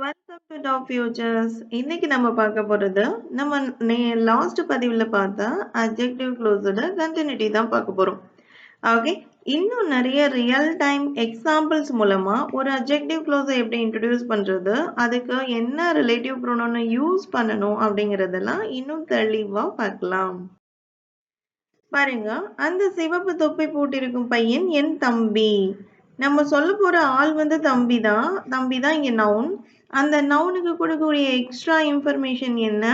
Welcome to top features. இன்னைக்கு நம்ம பார்க்க போறது நம்ம லாஸ்ட் பதிவுல பார்த்தா அட்ஜெக்டிவ் க்ளோஸோட கண்டினியூட்டி தான் பார்க்க போறோம். ஓகே, இன்னும் நிறைய ரியல் டைம் எக்ஸாம்பிள்ஸ் மூலமா ஒரு அட்ஜெக்டிவ் க்ளோஸை எப்படி இன்ட்ரடியூஸ் பண்றது, அதுக்கு என்ன ரிலேட்டிவ் ப்ரோனவுனை யூஸ் பண்ணணும் அப்படிங்கறதெல்லாம் இன்னும் தெளிவா பார்க்கலாம். பாருங்க, அந்த சிவப்பு தொப்பி போட்டிருக்கும் பையன் என் தம்பி. நம்ம சொல்ல போற ஆள் வந்து தம்பி தான் இங்க நவுன். அந்த நவுனுக்கு கொடுக்கக்கூடிய எக்ஸ்ட்ரா இன்ஃபர்மேஷன் என்ன?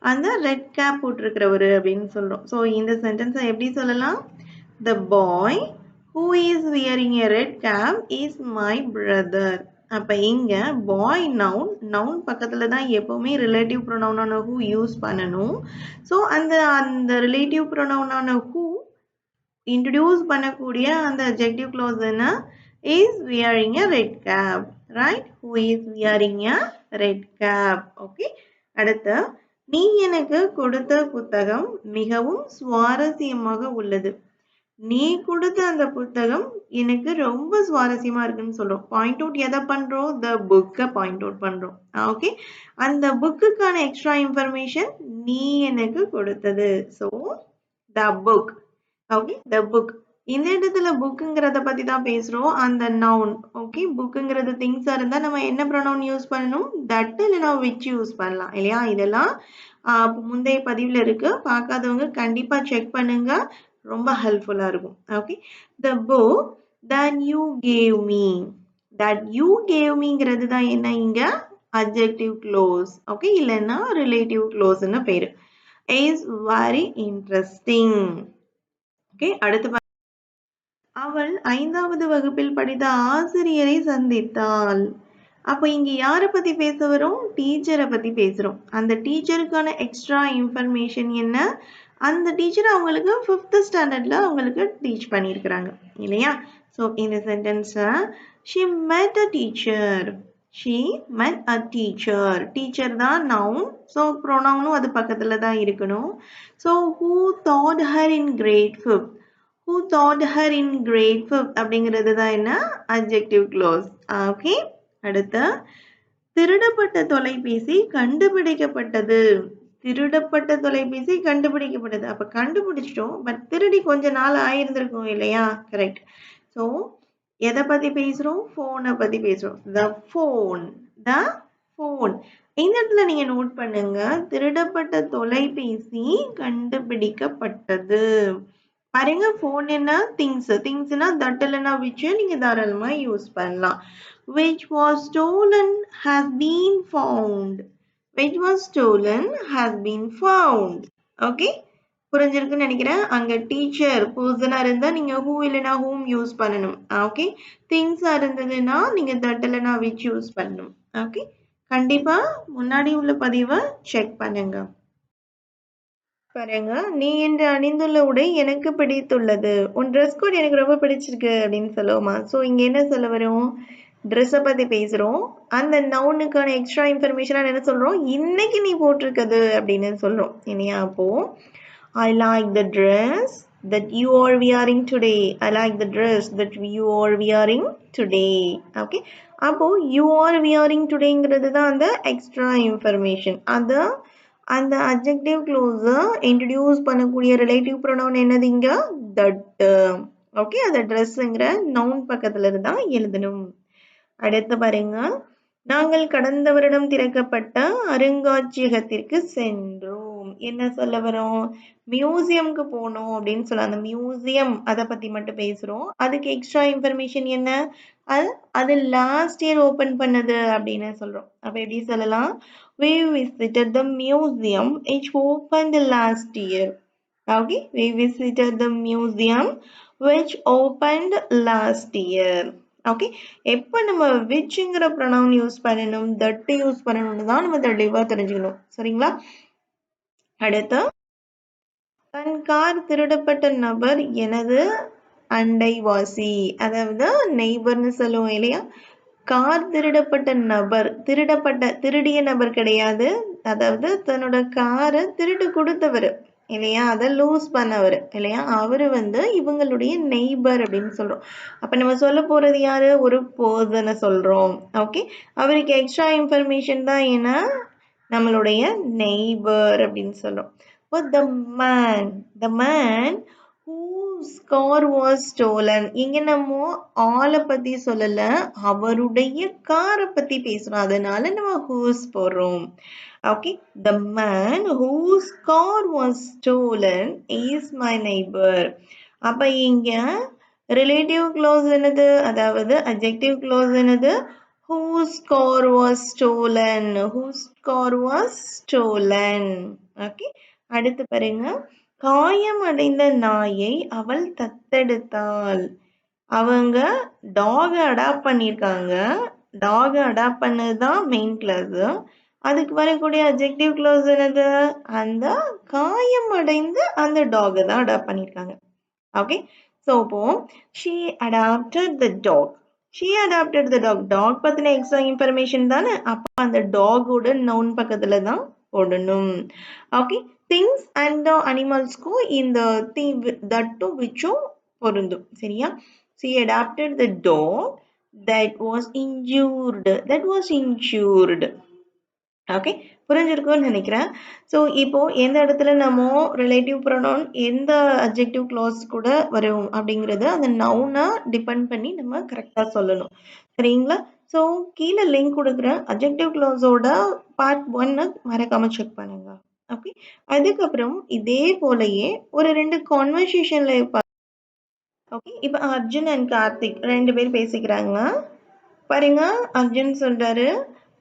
அந்த ரெட் கேப் போட்டிருக்கிறவரு அப்படின்னு சொல்றோம். ஸோ இந்த சென்டென்ஸை எப்படி சொல்லலாம்? The boy who is wearing a red cap is my brother. அப்ப இங்க பாய் நவுன் பக்கத்துல தான் எப்பவுமே ரிலேட்டிவ் ப்ரொனவுனான who யூஸ் பண்ணணும். ஸோ அந்த ரிலேட்டிவ் ப்ரொனவுனான who இன்ட்ரடியூஸ் பண்ணக்கூடிய அந்த adjective clause என்ன? is wearing a red cap, right? Who is wearing a red cap? Okay. அடுத்து, நீ எனக்கு கொடுத்த புத்தகம் மிகவும் சுவாரஸ்யமாக உள்ளது. நீ கொடுத்த அந்த புத்தகம் எனக்கு ரொம்ப சுவாரஸ்யமா இருக்குன்னு சொல்றோம். பாயிண்ட் அவுட் எதை பண்றோம்? த புக்கை பாயிண்ட் அவுட் பண்றோம். ஓகே, அந்த புக்குக்கான எக்ஸ்ட்ரா இன்ஃபர்மேஷன் நீ எனக்கு கொடுத்தது. So the book. Okay, the book. இந்த இடத்துல புக்குங்கிறத பத்தி தான் பேசுறோம். அந்த நவுன். ஓகே, புக்குங்கிறது திங்ஸா இருந்தா நம்ம என்ன ப்ரொனவுன் யூஸ் பண்ணணும்? தட் இல்லைனா விச் யூஸ் பண்ணலாம் இல்லையா? இதெல்லாம் முந்தைய பதிவுல இருக்கு. பார்க்காதவங்க கண்டிப்பா செக் பண்ணுங்க. ரொம்ப ஹெல்ப்ஃபுல்லா இருக்கும். Okay, the book that you gave me. that you gave meங்கிறது தான் என்ன இங்க? adjective clause. ஓகே, இல்லைன்னா relative clauseன்னு பேரு. is very interesting. ஓகே, அடுத்து அவள் 5வது வகுப்பில் படித்த ஆசிரியரை சந்தித்தாள். அப்ப இங்க யாரை பத்தி பேச வரும்? டீச்சரை பத்தி பேசுறோம். அந்த டீச்சருக்கான எக்ஸ்ட்ரா இன்ஃபர்மேஷன் என்ன? அந்த டீச்சர் அவங்களுக்கு 5th ஸ்டாண்டர்ட்ல அவங்களுக்கு டீச் பண்ணியிருக்கிறாங்க இல்லையா? ஸோ இந்த சென்டென்ஸ்ல she met a teacher. she met a teacher. Teacher தான் நவுன். ஸோ ப்ரொனவுனும் அது பக்கத்துல தான் இருக்கணும். So who taught her in grade 5th. who taught her in grade 5th அப்படிங்கிறது தான் என்ன? adjective clause. ஓகே, அடுத்து, திருடப்பட்ட தொலைபேசி கண்டுபிடிக்கப்பட்டது. திருடப்பட்ட தொலைபேசி கண்டுபிடிக்கப்பட்டது. அப்ப கண்டுபிடிச்சிட்டோம், பட் திருடி கொஞ்ச நாள் ஆயிருந்திருக்கும் இல்லையா? கரெக்ட். ஸோ எதை பத்தி பேசுறோம்? போனை பத்தி பேசுறோம். த போன். த போன். இந்த இடத்துல நீங்க நோட் பண்ணுங்க, திருடப்பட்ட தொலைபேசி கண்டுபிடிக்கப்பட்டது. பாருங்க, போன் என்ன? திங்ஸ்னா தட் இல்லைன்னா விச் நீங்க தாராளமா யூஸ் பண்ணலாம். which was stolen has been found. which was stolen has been found. Okay, புரிஞ்சிருக்குன்னு நினைக்கிறேன். அங்க டீச்சர் பர்சனா இருந்தா நீங்க who இல்லைன்னா whom யூஸ் பண்ணணும். ஓகே, திங்ஸா இருந்ததுன்னா நீங்க தட் இல்லைன்னா which யூஸ் பண்ணணும். ஓகே, கண்டிப்பா முன்னாடி உள்ள பதிவை செக் பண்ணுங்க. பாருங்க, நீ இன்று அணிந்துள்ள உடை எனக்கு பிடித்துள்ளது. உன் ட்ரெஸ் கோட் எனக்கு ரொம்ப பிடிச்சிருக்கு அப்படின்னு சொல்லுவோமா? ஸோ இங்க என்ன சொல்ல வரும்? ட்ரெஸ்ஸை பத்தி பேசுறோம். அந்த நவுனுக்கான எக்ஸ்ட்ரா இன்ஃபர்மேஷனா என்ன சொல்றோம்? இன்னைக்கு நீ போட்டிருக்குது அப்படின்னு சொல்றோம் இல்லையா? அப்போ I like the dress that you are wearing today. I like the dress that you are wearing today. Okay, அப்போ you are wearing todayங்கிறது தான் அந்த எக்ஸ்ட்ரா இன்ஃபர்மேஷன். அது அந்த adjective clause introduce பண்ணக்கூடிய relative pronoun என்னது இங்க? that. ஓகே, அந்த ட்ரெஸ்ங்கிற noun பக்கத்துல இருந்தா எழுதணும். அடுத்து பாருங்க, நாங்கள் கடந்த வருடம் திறக்கப்பட்ட அருங்காட்சியகத்திற்கு சென்றோம். என்ன சொல்ல வரோம்? மியூசியம்க்கு போனோம் அப்படின்னு சொல்ல. அந்த மியூசியம் அதை பத்தி மட்டும் பேசுறோம். அதுக்கு எக்ஸ்ட்ரா இன்ஃபர்மேஷன் என்ன? அது லாஸ்ட் இயர் ஓபன் பண்ணது அப்படின்னு சொல்றோம். அப்ப எப்படி சொல்லலாம்? we visited the museum which opened last year. okay, we visited the museum which opened last year. Okay, எப்போ நம்ம விச்ங்கிற ப்ரொனவுன் யூஸ் பண்ணணும், தட் யூஸ் பண்ணணும்னு தான் நம்ம தெளிவா தெரிஞ்சுக்கணும். சரிங்களா? அடுத்து, தன் கார் திருடப்பட்ட நபர் எனது அண்டைவாசி. அதாவது நெய்பர்னு சொல்லுவோம் இல்லையா? கார் திருடப்பட்ட நபர், திருடிய நபர் கிடையாது. அதாவது தன்னோட காரை திருட்டு கொடுத்தவர். இல்லையா? அத லூஸ் பண்ணவரு இல்லையா? அவரு வந்து இவங்களுடைய நெய்பர் அப்படின்னு சொல்றோம். அப்ப நம்ம சொல்லப் போறது யாரு? ஒரு பெர்சன சொல்றோம். ஓகே. அவருக்கு எக்ஸ்ட்ரா இன்ஃபர்மேஷன் தான் என்ன? நம்மளுடைய நெய்பர் அப்படின்னு சொல்றோம். But the man whose car was stolen. இங்க நம்ம ஆள பத்தி சொல்லல. அவருடைய கார பத்தி பேசுறோம். அதனால நம்ம whose போடுறோம். Okay, the man whose car was stolen is my neighbor. அப்ப இங்க relative clause என்னது? அதாவது adjective clause என்னது? Whose car was stolen? Whose car was stolen? Okay, அடுத்து பாருங்க. காயமடைந்த நாயை அவள் தத்தெடுத்தாள். அவங்க டாக அடாப்ட் பண்ணியிருக்காங்க. டாக அடாப்ட் பண்ணது தான் மெயின் கிளாஸ். அதுக்கு வரக்கூடிய அட்ஜெக்டிவ் கிளாஸ் என்னது? அந்த காயமடைந்த அந்த டாக தான் அடாப்ட் பண்ணியிருக்காங்க. ஓகே. ஸோ இப்போ she adopted the dog. She adopted the dog. Dog பத்தின எக்ஸ்ட்ரா இன்ஃபர்மேஷன் தானே. அப்போ அந்த டாகோட நவுன் பக்கத்துல தான் போடணும். ஓகே. திங்ஸ் அண்ட் அனிமல்ஸ்க்கும் இந்த தட் டு விச்சும் பொருந்தும். சரியா? She adopted the dog that was injured. That was injured. Okay, புரிஞ்சிருக்கும்னு நினைக்கிறேன். ஸோ இப்போ எந்த இடத்துல நம்ம ரிலேட்டிவ் ப்ரொனவுன் எந்த அட்ஜெக்டிவ் கிளாஸ் கூட வரும் அப்படிங்கிறது அந்த நவுனை டிபெண்ட் பண்ணி நம்ம கரெக்டாக சொல்லணும். சரிங்களா? ஸோ கீழே லிங்க் கொடுக்குறேன். அட்ஜெக்டிவ் கிளாஸோட பார்ட் 1 மறக்காம செக் பண்ணுங்க. ஓகே, அதுக்கப்புறம் இதே போலயே ஒரு 2 கான்வர்சேஷன்ல ஓகே, இப்போ அர்ஜுன் அண்ட் கார்த்திக் 2 பேர் பேசிக்கிறாங்க. பாருங்க, அர்ஜுன் சொல்றாரு,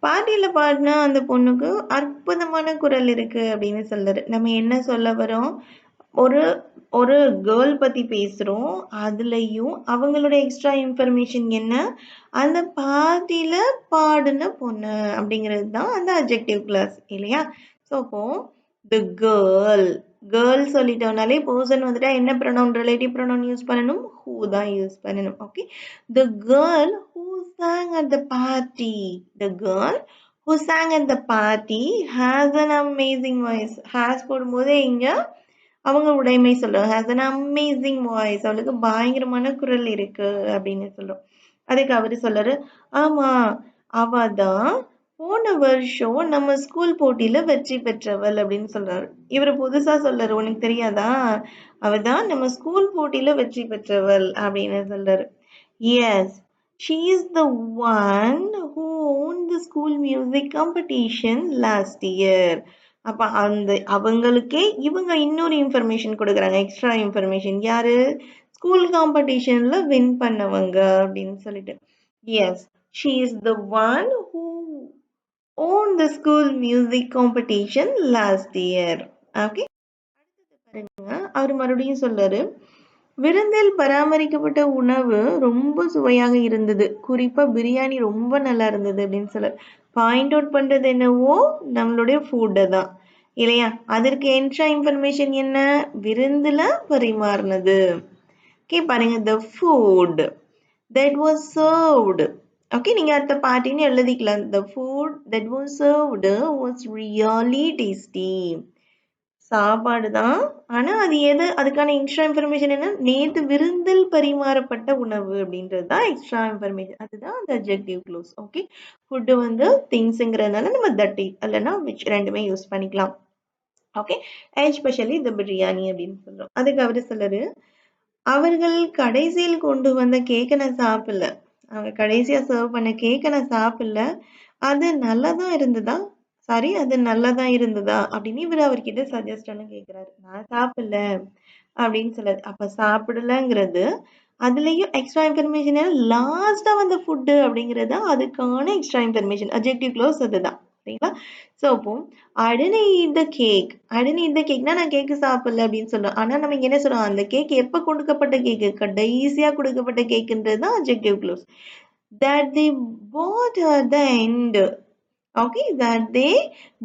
பாட்டியில பாடின அந்த பொண்ணுக்கு அற்புதமான குரல் இருக்கு அப்படின்னு சொல்றாரு. நம்ம என்ன சொல்ல வரோம்? ஒரு ஒரு கேர்ள் பத்தி பேசுறோம். அதுலயும் அவங்களோட எக்ஸ்ட்ரா இன்ஃபர்மேஷன் என்ன? அந்த பாட்டியில பாடின பொண்ணு அப்படிங்கிறது தான் அந்த அட்ஜெக்டிவ் கிளாஸ் இல்லையா? ஸோ அப்போ தி கேர்ள் கேர்ள் சொல்லிட்டோம்னாலே பர்சன் வந்துட்டா என்ன ப்ரொனவுன் ரிலேட்டிவ் ப்ரொனவுன் யூஸ் பண்ணணும்? ஹூ தான் யூஸ் பண்ணணும். Okay, the girl who sang at the party. The girl who sang at the party has an amazing voice. Has போடும்போது இங்க அவங்க உடைமை சொல்றோம். has an amazing voice. அவளுக்கு பயங்கரமான குரல் இருக்கு அப்படின்னு சொல்றோம். அதுக்கு அவரு சொல்றாரு, ஆமா, அவ தான் போன வருஷம் நம்ம ஸ்கூல் போட்டியில வெற்றி பெற்றவள் அப்படின்னு சொல்றாரு. இவரு புதுசா சொல்றாரு, உனக்கு தெரியாதா? அவ தான் நம்ம ஸ்கூல் போட்டியில வெற்றி பெற்றவள் அப்படின்னு சொல்றாரு. Yes, she is the one who won the school music competition last year. அப்ப அந்த அவங்களுக்கே இவங்க இன்னொரு இன்ஃபர்மேஷன் கொடுக்குறாங்க, எக்ஸ்ட்ரா இன்ஃபர்மேஷன். யாரு? ஸ்கூல் காம்படிஷன்ல வின் பண்ணவங்க அப்படின்னு சொல்லிட்டு. Yes, she is the one who won the school music competition last year. Okay, பாருங்க, அவர் மறுபடியும் சொல்றாரு, விருந்தில் பராமரிக்கப்பட்ட உணவு ரொம்ப சுவையாக இருந்தது. குறிப்பா பிரியாணி ரொம்ப நல்லா இருந்தது அப்படின்னு சொல்ல பாயிண்ட் அவுட் பண்றது என்னவோ நம்மளுடைய ஃபுட்டை தான் இல்லையா? அதற்கு எக்ஸ்ட்ரா இன்ஃபர்மேஷன் என்ன? விருந்துல பரிமாறினது. ஓகே, பாருங்க, the food that was served. Okay, நீங்க அடுத்த பாட்டின்னு எழுதிக்கலாம். The food that was served was really tasty. சாப்பாடு தான். ஆனா அது எது? அதுக்கான எக்ஸ்ட்ரா இன்ஃபர்மேஷன் என்ன? நேத்து விருந்தில் பரிமாறப்பட்ட உணவு அப்படின்றது தான் எக்ஸ்ட்ரா இன்ஃபர்மேஷன். அதுதான் அந்த அட்ஜெக்டிவ் க்ளோஸ். ஓகே, ஃபுட்டு வந்து திங்ஸ்ங்கிறதுனால நம்ம தட்டி இல்லைன்னா விச் ரெண்டுமே யூஸ் பண்ணிக்கலாம். ஓகே, எஸ்பெஷலி இந்த பிரியாணி அப்படின்னு சொல்றோம். அதுக்கு அவரு சொல்றாரு, அவர்கள் கடைசியில் கொண்டு வந்த கேக்கை நான் சாப்பிடல. அவங்க கடைசியா சர்வ் பண்ண கேக்கை நான் சாப்பிடல. அது நல்லாதான் இருந்ததா? சாரி, அது நல்லாதான் இருந்ததா? அப்படின்னு இவரு அவர்கிட்ட சஜஷனும் கேட்கிறாரு. நான் சாப்பிடல அப்படின்னு சொல்லாரு. அப்ப சாப்பிடலங்கிறது அதுலயும் எக்ஸ்ட்ரா இன்ஃபர்மேஷன் லாஸ்டா வந்த ஃபுட்டு அப்படிங்கிறது அதுக்கான எக்ஸ்ட்ரா இன்ஃபர்மேஷன். அட்ஜெக்டிவ் க்ளோஸ் அதுதான். சரிங்களா? ஸோ அப்போ I didn't eat the cake. I didn't eat the கேக்னா நான் கேக்கு சாப்பிடல அப்படின்னு சொல்றோம். ஆனா நம்ம இங்க என்ன சொல்றோம்? அந்த கேக் எப்ப கொடுக்கப்பட்ட கேக்கு? கடைசியா கொடுக்கப்பட்ட கேக்குன்றது தான் adjective close. That they bought at the end. Okay, that they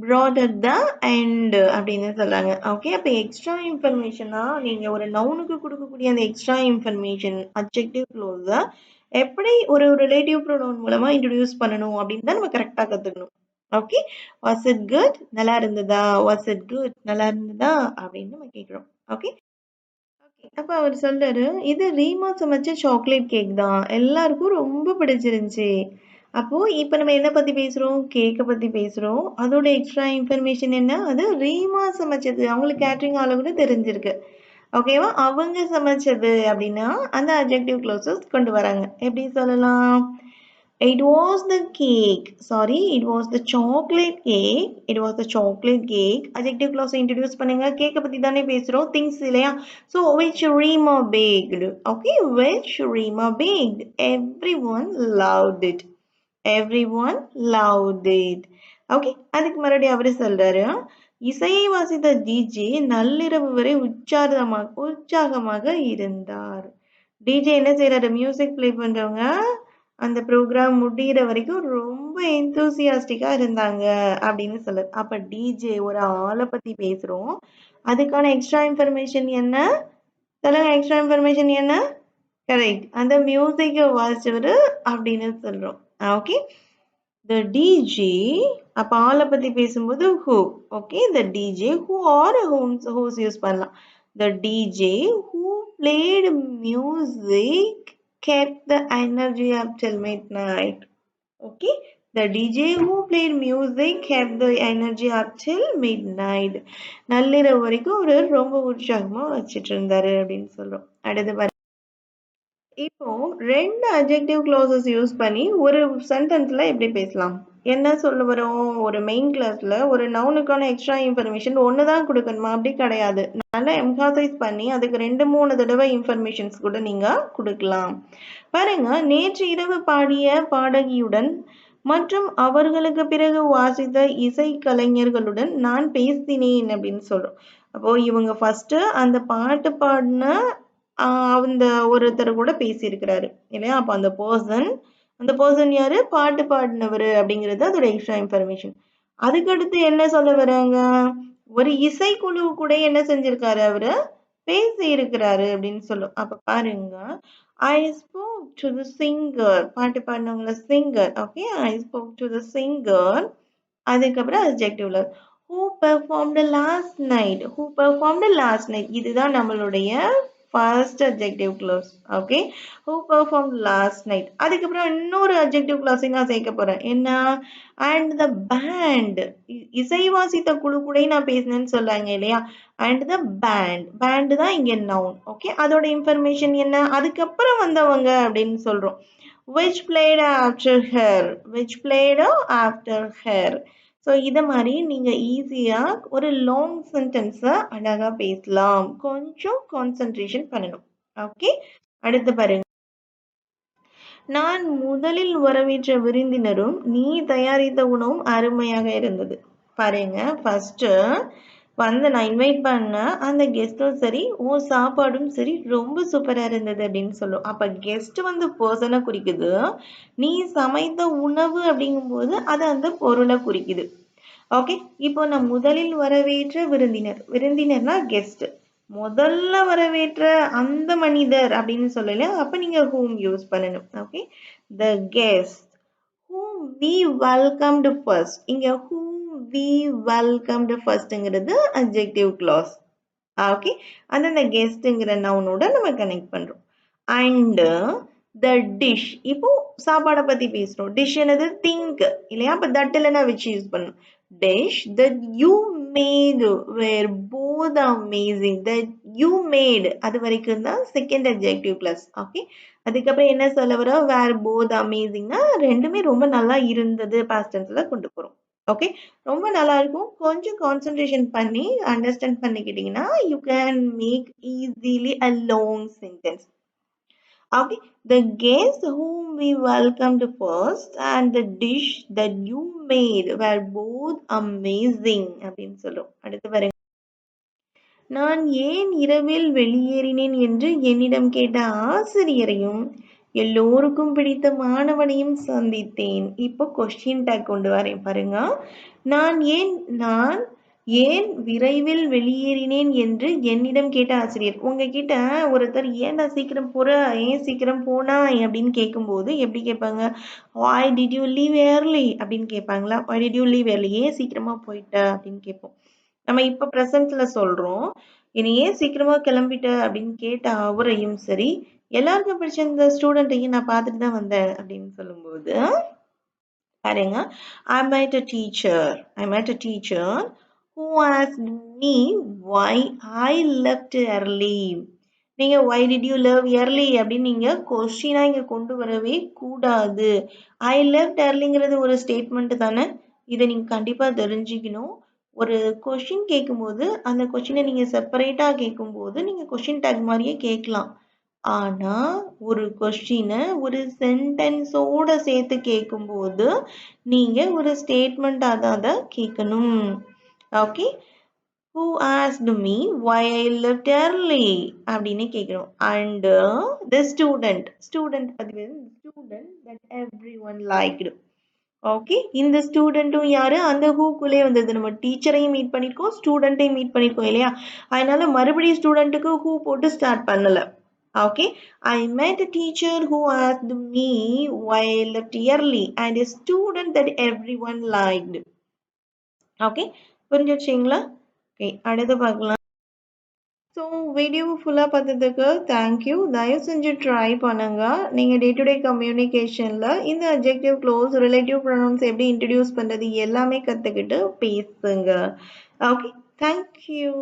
brought at the end அப்படின்னு சொல்றாங்க. ஓகே, அப்ப எக்ஸ்ட்ரா இன்ஃபர்மேஷனா நீங்க ஒரு நவுனுக்கு கொடுக்கக்கூடிய அந்த எக்ஸ்ட்ரா இன்ஃபர்மேஷன் அட்ஜெக்டிவ் க்ளோஸ எப்படி ஒரு ரிலேட்டிவ் ப்ரோனவுன் மூலமா இன்ட்ரோடியூஸ் பண்ணணும் அப்படின்னு தான் நம்ம கரெக்டா கத்துக்கணும். ஓகே, வாஸ் இட் குட், நல்லா இருந்ததா, வாஸ் இட் குட், நல்லா இருந்ததா அப்படின்னு நம்ம கேட்குறோம். ஓகே, அப்ப அவர் சொல்றாரு, இது ரீமா சமைச்ச சாக்லேட் கேக் தான், எல்லாருக்கும் ரொம்ப பிடிச்சிருந்துச்சு. அப்போ இப்ப நம்ம என்ன பத்தி பேசுறோம், கேக்க பத்தி பேசுறோம். அதோட எக்ஸ்ட்ரா இன்ஃபர்மேஷன் என்ன, அது ரீமா சமைச்சது, அவங்களுக்கு கேட்டரிங் ஆள கூட தெரிஞ்சிருக்கு. ஓகேவா, அவங்க சமைச்சது அப்படின்னா அந்த அட்ஜெக்டிவ் க்ளோசஸ் கொண்டு வராங்க. எப்படி சொல்லலாம், it was the cake, sorry, it was the chocolate cake, it was the chocolate cake. Adjective clause introduce பண்ணுங்க, கேக்க பத்தி தானே பேசுறோம், things இல்லையா. So which Rima baked, okay, which Rima baked, everyone loved it, everyone loved it. Okay, அதுக்கு மறுபடியும் அவரு சொல்றாரு, இசையை வாசித்த டிஜே நள்ளிரவு வரை உற்சாகமாக இருந்தார். டிஜே என்ன செய்யறாரு, மியூசிக் ப்ளே பண்றவங்க அந்த ப்ரோக்ராம் முடியிற வரைக்கும் ரொம்ப எந்தூசியாஸ்டிக்கா இருந்தாங்க அப்படின்னு சொல்லுது. அப்ப டிஜே ஒரு ஆளை பத்தி பேசுறோம், அதுக்கான எக்ஸ்ட்ரா இன்ஃபர்மேஷன் என்ன சொல்லுங்க, எக்ஸ்ட்ரா இன்ஃபர்மேஷன் என்ன, கரெக்ட், அந்த மியூசிக்கை வாசிச்சவரு அப்படின்னு சொல்றோம். ஓகே, the DJ, அப்ப ஆளை பத்தி பேசும்போது who, okay, the DJ who or who's use பண்ணலாம். The DJ who played music kept the energy up till midnight. Okay, the DJ who played music kept the energy up till midnight. நள்ளிரவு வரைக்கும் ஒரு ரொம்ப உற்சாகமா வச்சிட்டு இருந்தாரு அப்படின்னு சொல்றோம். அடுத்து இப்போ 2 அட்ஜெக்டிவ் க்ளாஸஸ் யூஸ் பண்ணி ஒரு சென்டென்ஸ்ல எப்படி பேசலாம், என்ன சொல்ல வரோம், ஒரு மெயின் கிளாஸ்ல ஒரு நவுனுக்கான எக்ஸ்ட்ரா இன்ஃபர்மேஷன் ஒன்று தான் கொடுக்கணுமா, அப்படி கிடையாது, நல்லா எம்ஃபாசைஸ் பண்ணி அதுக்கு 2-3 தடவை இன்ஃபர்மேஷன்ஸ் கூட நீங்க கொடுக்கலாம். பாருங்க, நேற்று இரவு பாடிய பாடகியுடன் மற்றும் அவர்களுக்கு பிறகு வாசித்த இசை கலைஞர்களுடன் நான் பேசினேன் அப்படின்னு சொல்றோம். அப்போ இவங்க ஃபர்ஸ்ட் அந்த பாட்டு பாடின அந்த ஒருத்தர் கூட பேசியிருக்கிறாரு இல்லையா. அப்ப அந்த பர்சன் யாரு, பாட்டு பாடினவர் அப்படிங்கிறது அதோட எக்ஸ்ட்ரா இன்ஃபர்மேஷன். அதுக்கடுத்து என்ன சொல்ல வராங்க, ஒரு இசைக்குழு கூட என்ன செஞ்சிருக்காரு, அவரு பேசி இருக்கிறாரு அப்படின்னு சொல்லும். அப்ப பாருங்க, I spoke to the singer, பாட்டு பாடினவங்கள singer. Okay, I spoke to the singer. அதுக்கப்புறம் அட்ஜெக்டிவ்ல who performed last night, who performed last night, இதுதான் நம்மளுடைய first adjective clause. okay, who performed last night. அதுக்கப்புறம் இன்னொரு adjective clause நான் சேர்க்க போறேன், என்ன, and the band, இசை வாசித்த குழு கூட நான் பேசினேன்னு சொல்லாங்க இல்லையா. and the band தான் இங்க noun. okay, அதோட இன்ஃபர்மேஷன் என்ன, அதுக்கப்புறம் வந்தவங்க அப்படின்னு சொல்றோம். which played after her, which played after her. So இதை மாதிரி நீங்கள் ஈஸியாக ஒரு லாங் சென்டென்ஸை அழகாக பேசலாம், கொஞ்சம் கான்சென்ட்ரேஷன் பண்ணணும். ஓகே, அடுத்து பாருங்க, நான் முதலில் வரவேற்ற விருந்தினரும் நீ தயாரித்த உணவும் அருமையாக இருந்தது. பாருங்க, ஃபர்ஸ்ட் வந்து நான் இன்வைட் பண்ண அந்த கெஸ்டும் சரி, உன் சாப்பாடும் சரி ரொம்ப சூப்பரா இருந்தது அப்படின்னு சொல்லும். அப்ப கெஸ்ட் வந்து பர்சனை குறிக்குது, நீ சமைத்த உணவு அப்படிங்கும்போது அது அந்த பொருளை குறிக்குது. ஓகே, இப்போ நான் முதலில் வரவேற்ற விருந்தினர், விருந்தினர்னா கெஸ்ட், முதல்ல வரவேற்ற அந்த மனிதர் அப்படின்னு சொல்லல, அப்ப நீங்க whom யூஸ் பண்ணணும். Okay, the guest whom we welcomed first, இங்க whom we welcomed firstங்கிறது adjective clause. Okay, அந்த கெஸ்ட்ங்கிற நவுனோட நம்ம கனெக்ட் பண்றோம். அண்ட் the dish, இப்போ சாப்பாடை பத்தி பேசுறோம், டிஷ் என்னது, திங்க் இல்லையா. அப்ப தட் இல்லைன்னா வச்சு யூஸ் பண்ணணும். dish that you made were both amazing, that you made அது வரைக்கும் தான் செகண்ட் adjective clause. ஓகே, அதுக்கப்புறம் என்ன சொல்ல வர, were both amazingனா ரெண்டுமே ரொம்ப நல்லா இருந்தது past tenseல கொண்டு போறோம். ஓகே, ரொம்ப நல்லா இருக்கும், கொஞ்சம் கான்சென்ட்ரேஷன் பண்ணி அண்டர்ஸ்டாண்ட் பண்ணிக்கிட்டீங்கன்னா you can make easily a long sentence. Okay, the guests whom we welcomed first and the dish that you made were both amazing அப்படின்னு சொல்லும். அடுத்து பாருங்க, நான் ஏன் இரவில் வெளியேறினேன் என்று என்னிடம் கேட்ட ஆசிரியரையும் எல்லோருக்கும் பிடித்த மாணவனையும் சந்தித்தேன். இப்போ கொஸ்டின் டேக் கொண்டு வரேன் பாருங்க. நான் ஏன் விரைவில் வெளியேறினேன் என்று என்னிடம் கேட்ட ஆசிரியர். உங்ககிட்ட ஒருத்தர் ஏன்டா சீக்கிரம் போற, ஏன் சீக்கிரம் போனாய் அப்படின்னு கேட்கும்போது எப்படி கேட்பாங்க? why did you leave early அப்படின்னு கேட்பாங்களா? why did you leave early? ஏன் சீக்கிரமா போயிட்ட அப்படின்னு கேட்போம். நம்ம இப்ப பிரசன்ட்ல சொல்றோம். என்னை ஏன் சீக்கிரமா கிளம்பிட்ட அப்படின்னு கேட்ட அவரையும் சரி, எல்லாருக்கும் பிடிச்ச இந்த ஸ்டூடெண்ட்டையும் நான் பார்த்துட்டு தான் வந்தேன் அப்படின்னு சொல்லும்போது பாருங்க, I met a teacher. I met a teacher who asked me why I left early. நீங்க why did you leave early அப்படின்னு நீங்க கொஸ்டினா இங்க கொண்டு வரவே கூடாது. I left earlyங்கிறது ஒரு ஸ்டேட்மெண்ட் தானே. இதை நீங்க கண்டிப்பா தெரிஞ்சுக்கணும். ஒரு கொஸ்டின் கேட்கும்போது அந்த கொஸ்டினை நீங்க செப்பரேட்டா கேட்கும்போது நீங்க கொஸ்டின் டேக் மாதிரியே கேட்கலாம். ஆனா ஒரு கொஸ்டினை ஒரு சென்டென்ஸோட சேர்த்து கேட்கும்போது நீங்க ஒரு ஸ்டேட்மெண்டா தான் கேட்கணும். Okay, who asked me why I left early அப்படின்னு கேட்கணும். And the student பத்தி student that everyone liked. Okay, இந்த ஸ்டூடெண்ட்டும் யாரு? அந்த ஹூக்குள்ளே வந்தது. நம்ம டீச்சரையும் மீட் பண்ணிருக்கோம், ஸ்டூடெண்ட்டையும் மீட் பண்ணிருக்கோம் இல்லையா? அதனால மறுபடியும் ஸ்டூடெண்ட்டுக்கு ஹூ போட்டு ஸ்டார்ட் பண்ணல. Okay, I met a teacher who asked me why I left early and a student that everyone liked. Okay, புரிஞ்சிருச்சுங்களா? ஓகே, அடுத்து பார்க்கலாம். ஸோ வீடியோ ஃபுல்லாக பார்த்ததுக்கு தேங்க்யூ. தயவு செஞ்சு ட்ரை பண்ணுங்க. நீங்கள் டே டு டே கம்யூனிகேஷனில் இந்த அட்ஜெக்டிவ் க்ளோஸ் ரிலேட்டிவ் ப்ரொனவுன்ஸ் எப்படி இன்ட்ரடியூஸ் பண்ணுறது எல்லாமே கற்றுக்கிட்டு பேசுங்க. Okay, thank you.